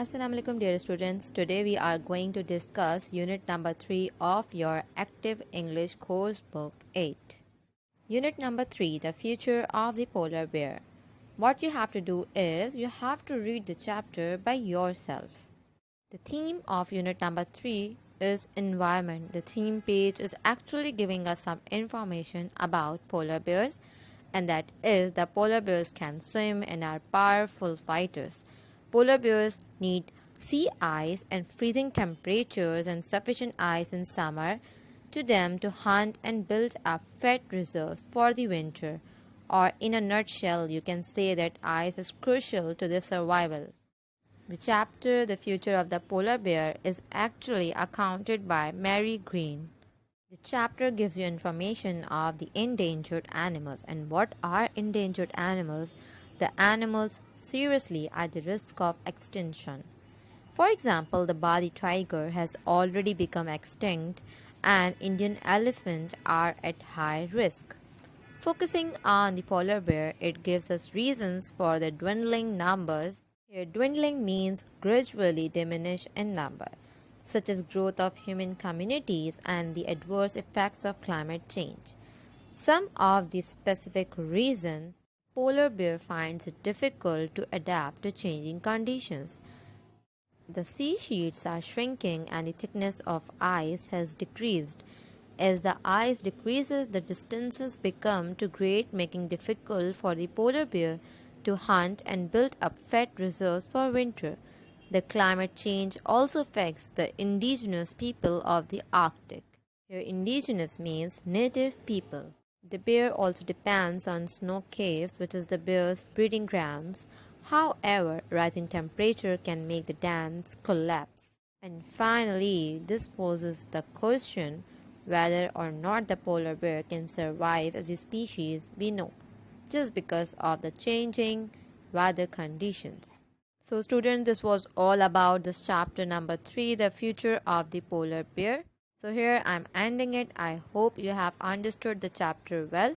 Assalamu alaikum dear students. Today we are going to discuss unit number 3 of your Active English course book 8. Unit number 3, the future of the polar bear. What you have to do is you have to read the chapter by yourself. The theme of unit number 3 is environment. The theme page is actually giving us some information about polar bears, and that is the polar bears can swim and are powerful fighters. Polar bears need sea ice and freezing temperatures and sufficient ice in summer to them to hunt and build up fat reserves for the winter. Or in a nutshell, you can say that ice is crucial to their survival. The chapter The Future of the Polar Bear is actually accounted by Mary Green. The chapter gives you information of the endangered animals. And what are endangered animals? The animals seriously at the risk of extinction. For example, the Bali tiger has already become extinct and Indian elephant are at high risk. Focusing on the polar bear, it gives us reasons for the dwindling numbers. Here, dwindling means gradually diminish in number, such as growth of human communities and the adverse effects of climate change. Some of the specific reasons polar bear finds it difficult to adapt to changing conditions. The sea sheets are shrinking and the thickness of ice has decreased. As the ice decreases, the distances become too great, making difficult for the polar bear to hunt and build up fat reserves for winter. The climate change also affects the indigenous people of the Arctic. Here, indigenous means native people. The bear also depends on snow caves, which is the bear's breeding grounds. However, rising temperature can make the dams collapse. And finally, this poses the question whether or not the polar bear can survive as a species we know, just because of the changing weather conditions. So students, this was all about this chapter number 3, the future of the polar bear. So here I'm ending it. I hope you have understood the chapter well.